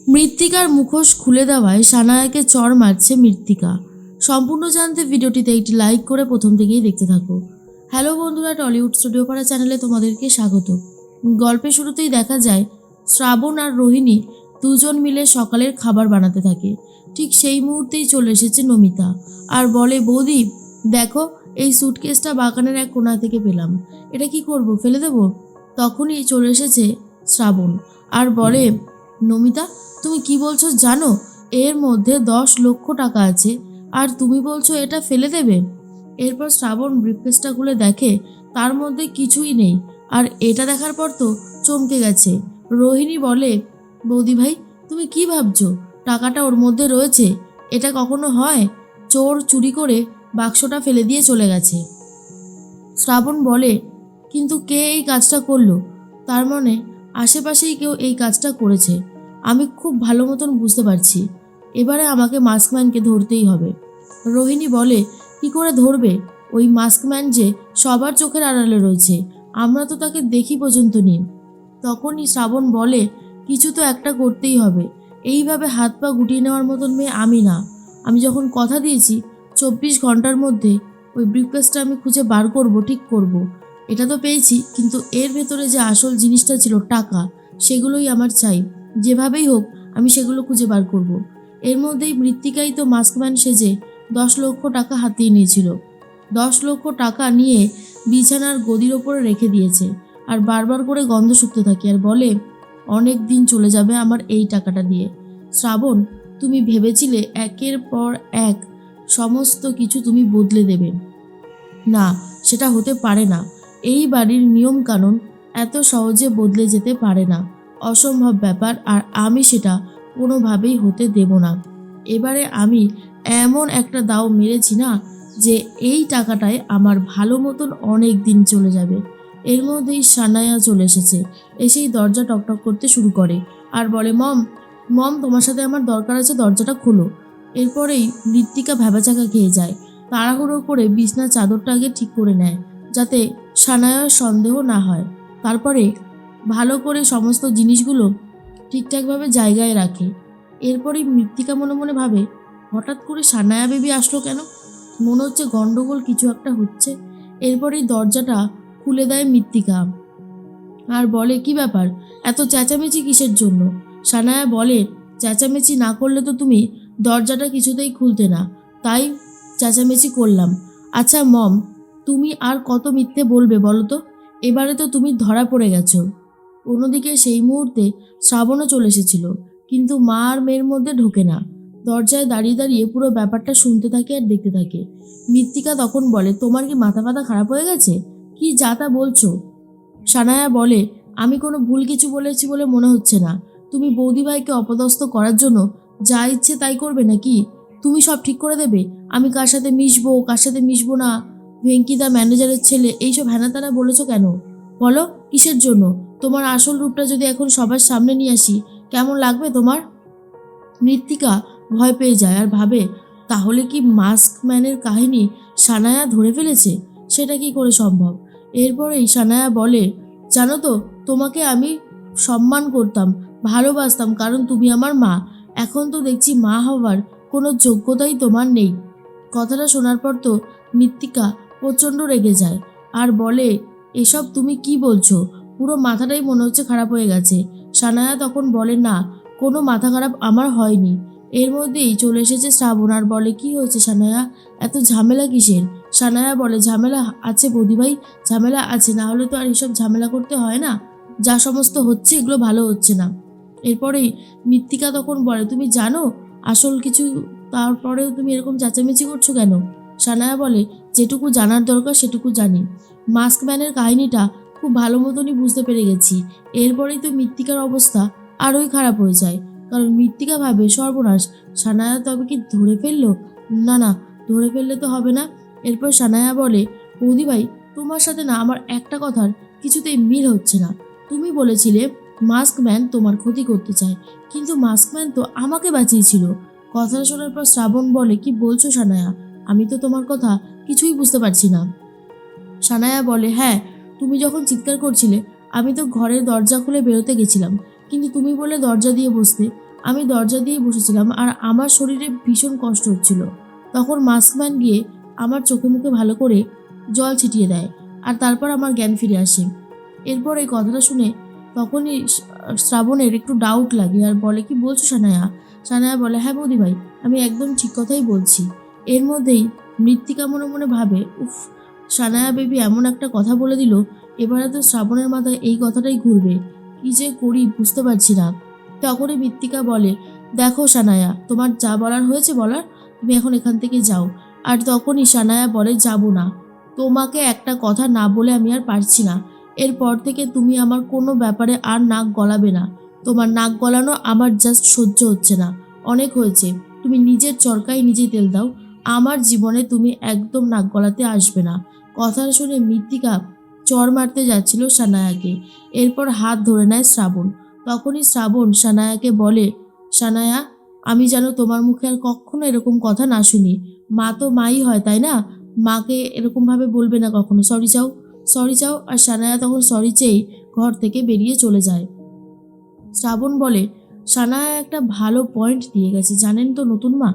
মৃত্তিকার মুখোশ খুলে দেওয়ায় সানায়াকে চড় মারছে মৃত্তিকা। সম্পূর্ণ জানতে ভিডিওটিতে একটি লাইক করে প্রথম থেকেই দেখতে থাকো। হ্যালো বন্ধুরা, টলিউড স্টুডিও পাড়া চ্যানেলে তোমাদেরকে স্বাগত। গল্পের শুরুতেই দেখা যায় শ্রাবণ আর রোহিণী দুজন মিলে সকালের খাবার বানাতে থাকে। ঠিক সেই মুহূর্তেই চলে এসেছে নমিতা আর বলে, বৌদি দেখো, এই স্যুটকেসটা বাগানের এক কোণা থেকে পেলাম, এটা কি করব, ফেলে দেব? তখনই চলে এসেছে শ্রাবণ আর বলে, নমিতা তুমি কি বলছো জানো? এর মধ্যে 10 লক্ষ টাকা আছে আর তুমি বলছো এটা ফেলে দেবে? এরপর শ্রাবণ ব্রিফকেসটা খুলে দেখে তার মধ্যে কিছুই নেই, আর এটা দেখার পর তো চমকে গেছে। রোহিণী বলে, বৌদি ভাই তুমি কি ভাবছো? টাকাটা ওর মধ্যে রয়েছে, এটা কখনো হয়? চোর চুরি করে বাক্সটা ফেলে দিয়ে চলে গেছে। শ্রাবণ বলে, কিন্তু কে এই কাজটা করলো? তার মানে আশেপাশেই কেউ এই কাজটা করেছে, আমি খুব ভালো মতন বুঝতে পারছি। এবারে আমাকে মাস্কম্যানকে ধরতেই হবে। রোহিণী বলে, কি করে ধরবে? ওই মাস্কম্যান যে সবার চোখের আড়ালে রয়েছে, আমরা তো তাকে দেখি পর্যন্ত নি। তখনই শ্রাবণ বলে, কিছু তো একটা করতেই হবে, এইভাবে হাত পা গুটিয়ে নেওয়ার মতন মেয়ে আমি না। আমি যখন কথা দিয়েছি 24 ঘন্টার মধ্যে ওই ব্রিফকেসটা আমি খুঁজে বার করব, ঠিক করব। এটা তো পেয়েছি, কিন্তু এর ভেতরে যে আসল জিনিসটা ছিল টাকা, সেগুলোই আমার চাই। যেভাবেই হোক আমি সেগুলো খুঁজে বার করব। এর মধ্যেই মৃত্তিকাই তো মাস্কম্যান সেজে 10 লক্ষ টাকা হাতিয়ে নিয়েছিল। 10 লক্ষ টাকা নিয়ে বিছানার গদির ওপরে রেখে দিয়েছে আর বারবার করে গন্ধ শুকতে থাকে আর বলে, অনেক দিন চলে যাবে আমার এই টাকাটা দিয়ে। শ্রাবণ, তুমি ভেবেছিলে একের পর এক সমস্ত কিছু তুমি বদলে দেবে, না সেটা হতে পারে না। এই বাড়ির নিয়ম কানুন এত সহজে বদলে যেতে পারে না, অসম্ভব ব্যাপার, আর আমি সেটা কোনোভাবেই হতে দেব না। এবারে আমি এমন একটা দাও মেরেছি না, যে এই টাকাটায় আমার ভালো মতন অনেক দিন চলে যাবে। এর মধ্যেই সানায়া চলে এসেছে, এসেই দরজা টকটক করতে শুরু করে আর বলে, মম মম তোমার সাথে আমার দরকার আছে, দরজাটা খোলো। এরপরেই মৃত্তিকা ভ্যাবাচাকা খেয়ে যায়। তাড়াহুড়ো করে বিছনার চাদরটা আগে ঠিক করে নেয়, যাতে সানায়ার সন্দেহ না হয়। তারপরে ভালো করে সমস্ত জিনিসগুলো ঠিকঠাকভাবে জায়গায় রাখে। এরপরেই মৃত্তিকা মনে মনে ভাবে, হঠাৎ করে সানায়া বেবি আসলো কেন? মনে হচ্ছে গন্ডগোল কিছু একটা হচ্ছে। এরপরেই দরজাটা খুলে দেয় মৃত্তিকা আর বলে, কি ব্যাপার, এত চেঁচামেচি কিসের জন্য? সানায়া বলে, চেঁচামেচি না করলে তো তুমি দরজাটা কিছুতেই খুলতে না, তাই চেঁচামেচি করলাম। আচ্ছা মম, তুমি আর কত মিথ্যে বলবে বলো তো? এবারে তো তুমি ধরা পড়ে গেছো। অন্যদিকে সেই মুহূর্তে শ্রাবণও চলে এসেছিল, কিন্তু মা আর মেয়ের মধ্যে ঢোকে না। দরজায় দাঁড়িয়ে দাঁড়িয়ে পুরো ব্যাপারটা শুনতে থাকে আর দেখতে থাকে। মৃত্তিকা তখন বলে, তোমার কি মাথা ফাথা খারাপ হয়ে গেছে? কি যা তা বলছো? সানায়া বলে, আমি কোনো ভুল কিছু বলেছি বলে মনে হচ্ছে না। তুমি বৌদিভাইকে অপদস্থ করার জন্য যা ইচ্ছে তাই করবে নাকি? তুমি সব ঠিক করে দেবে, আমি কার সাথে মিশবো কার সাথে মিশবো না, ভেঙ্কিদা ম্যানেজারের ছেলে, এইসব হ্যানাত্যানা বলেছো কেন? বলো কিসের জন্য? তোমার আসল রূপটা যদি এখন সবার সামনে নিয়ে আসি, কেমন লাগবে তোমার? মৃত্তিকা ভয় পেয়ে যায় আর ভাবে, তাহলে কি মাস্কম্যানের কাহিনী সানায়া ধরে ফেলেছে? সেটা কি করে সম্ভব? এরপরেই সানায়া বলে, জানো তো, তোমাকে আমি সম্মান করতাম, ভালোবাসতাম, কারণ তুমি আমার মা। এখন তো দেখছি মা হওয়ার কোনো যোগ্যতাই তোমার নেই। কথাটা শোনার পর তো মৃত্তিকা প্রচণ্ড রেগে যায় আর বলে, এসব তুমি কি বলছো? পুরো মাথাটাই মনে হচ্ছে খারাপ হয়ে গেছে। সানায়া তখন বলে, না, কোনো মাথা খারাপ আমার হয়নি। এর মধ্যেই চলে এসেছে শ্রাবণ আর বলে, কি হয়েছে সানায়া, এত ঝামেলা কিসের? সানায়া বলে, ঝামেলা আছে বৌদিভাই, ঝামেলা আছে, না হলে তো আর এসব ঝামেলা করতে হয় না। যা সমস্ত হচ্ছে এগুলো ভালো হচ্ছে না। এরপরেই মৃত্তিকা তখন বলে, তুমি জানো আসল কিছু, তারপরেও তুমি এরকম চেঁচামেচি করছো কেন? সানায়া বলে, যেটুকু জানার দরকার সেটুকু জানি। মাস্কম্যানের কাহিনীটা খুব ভালো মতনই বুঝতে পেরে গেছি। এরপরেই তো মৃত্তিকার অবস্থা আরোই খারাপ হয়ে যায়, কারণ মৃত্তিকা ভাবে, সর্বনাশ, সানায়া তবে কি ধরে ফেললো? না না, ধরে ফেললে তো হবে না। এরপর সানায়া বলে, বৌদি ভাই, তোমার সাথে না আমার একটা কথার কিছুতেই মিল হচ্ছে না। তুমি বলেছিলে মাস্কম্যান তোমার ক্ষতি করতে চায়, কিন্তু মাস্কম্যান তো আমাকে বাঁচিয়েছিল। কথাটা শোনার পর শ্রাবণ বলে, কি বলছো সানায়া, আমি তো তোমার কথা কিছুই বুঝতে পারছি না। সানায়া বলে, হ্যাঁ, তুমি যখন চিৎকার করছিলে আমি তো ঘরের দরজা খুলে বেরোতে গেছিলাম, কিন্তু তুমি বলে দরজা দিয়ে বসতে, আমি দরজা দিয়ে বসেছিলাম আর আমার শরীরে ভীষণ কষ্ট হচ্ছিল। তখন মাস্কম্যান গিয়ে আমার চোখে মুখে ভালো করে জল ছিটিয়ে দেয় আর তারপর আমার জ্ঞান ফিরে আসে। এরপর এই কথাটা শুনে তখনই শ্রাবণের একটু ডাউট লাগে আর বলে, কি বলছো সানায়া? সানায়া বলে, হ্যাঁ বৌদি ভাই, আমি একদম ঠিক কথাই বলছি। এর মধ্যেই মৃত্তিকা মনে মনে ভাবে, উফ, সানায়া বেবি এমন একটা কথা বলে দিল, এবারে তো শ্রাবণের মাথায় এই কথাটাই ঘুরবে। কি যে করি বুঝতে পারছি না। তখনই মৃত্তিকা বলে, দেখো সানায়া, তোমার যা বলার হয়েছে বলার, তুমি এখন এখান থেকে যাও। আর তখনই সানায়া বলে, যাব না। তোমাকে একটা কথা না বলে আমি আর পারছি না। এরপর থেকে তুমি আমার কোনো ব্যাপারে আর নাক গলাবে না। তোমার নাক গলানো আমার জাস্ট সহ্য হচ্ছে না। অনেক হয়েছে। তুমি নিজের চরকায় নিজেই তেল দাও। আমার জীবনে তুমি একদম নাক গলাতে আসবে না। কথা শুনে মৃত্তিকা চর মারতে যাচ্ছিল সানায়াকে। এরপর হাত ধরে নেয় শ্রাবণ। তখনই শ্রাবণ সানায়াকে বলে, সানায়া, আমি যেন তোমার মুখে আর কখনো এরকম কথা না শুনি। মা তো মাই হয়, তাই না? মাকে এরকমভাবে বলবে না কখনো। সরি চাও, সরি চাও। আর সানায়া তখন সরি চেয়েই ঘর থেকে বেরিয়ে চলে যায়। শ্রাবণ বলে, সানায়া একটা ভালো পয়েন্ট দিয়ে গেছে, জানেন তো নতুন মা,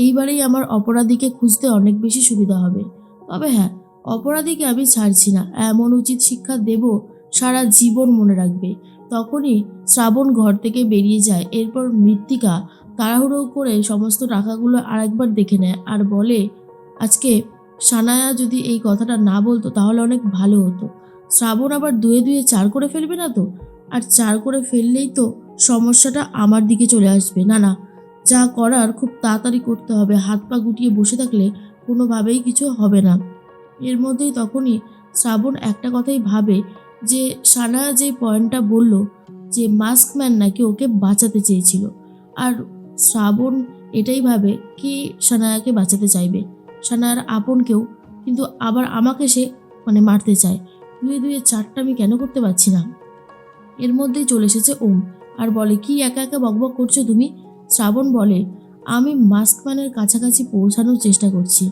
এইবারেই আমার অপরাধীকে খুঁজতে অনেক বেশি সুবিধা হবে। তবে হ্যাঁ, অপরাধীকে আমি ছাড়ছি না, এমন উচিত শিক্ষা দেব সারা জীবন মনে রাখবে। তখনই শ্রাবণ ঘর থেকে বেরিয়ে যায়। এরপর মৃত্তিকা তাড়াহুড়ো করে সমস্ত টাকাগুলো আরেকবার দেখে নেয় আর বলে, আজকে সানায়া যদি এই কথাটা না বলতো তাহলে অনেক ভালো হতো। শ্রাবণ আবার দুয়ে দুয়ে 4 করে ফেলবে না তো? আর 4 করে ফেললেই তো সমস্যাটা আমার দিকে চলে আসবে। না না, যা করার খুব তাড়াতাড়ি করতে হবে। হাত পা গুটিয়ে বসে থাকলে কোনোভাবেই কিছু হবে না। এর মধ্যেই তখনই শ্রাবণ একটা কথাই ভাবে, যে সানায়া যে পয়েন্টটা বলল, যে মাস্কম্যান নাকি ওকে বাঁচাতে চেয়েছিল। আর শ্রাবণ এটাই ভাবে কি সানায়াকে বাঁচাতে চাইবে, সানায়ার আপন কেউ, কিন্তু আবার আমাকে সে মারতে চায়। দুয়ে দুয়ে 4টা আমি কেন করতে পারছি না? এর মধ্যেই চলে এসেছে ওম আর বলে, কি একা একা বকবক করছো তুমি? শ্রাবণ বলে, আমি মাস্কম্যানের কাছাকাছি পৌঁছানোর চেষ্টা করছি।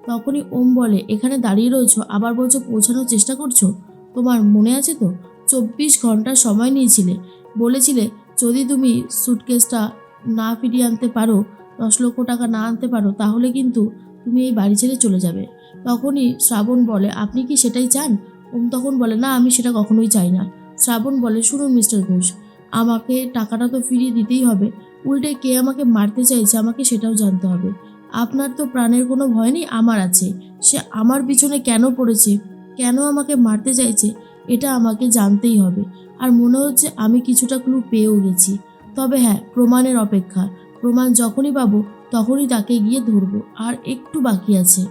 তখনই ওম বলে, এখানে দাঁড়িয়ে রয়েছো আবার বলছো পৌঁছানোর চেষ্টা করছো? তোমার মনে আছে তো 24 ঘন্টা সময় নিয়েছিলে, বলেছিলে যদি তুমি সুটকেসটা না ফিরিয়ে আনতে পারো, 10 লক্ষ টাকা না আনতে পারো, তাহলে কিন্তু তুমি এই বাড়ি ছেড়ে চলে যাবে। তখনই শ্রাবণ বলে, আপনি কি সেটাই চান? ওম তখন বলে, না, আমি সেটা কখনোই চাই না। শ্রাবণ বলে, শুনুন মিস্টার ঘোষ, আমাকে টাকাটা তো ফিরিয়ে দিতেই হবে, উল্টে কে আমাকে মারতে চাইছে আমাকে সেটাও জানতে হবে। আপনার তো প্রাণের কোনো ভয় নেই, আমার আছে। সে আমার পিছনে কেন পড়েছে, কেন আমাকে মারতে চাইছে, এটা আমাকে জানতেই হবে। আর মনে হচ্ছে আমি কিছুটা ক্লু পেয়েও গেছি। তবে হ্যাঁ, প্রমাণের অপেক্ষা। প্রমাণ যখনই পাবো তখনই তাকে গিয়ে ধরবো। আর একটু বাকি আছে।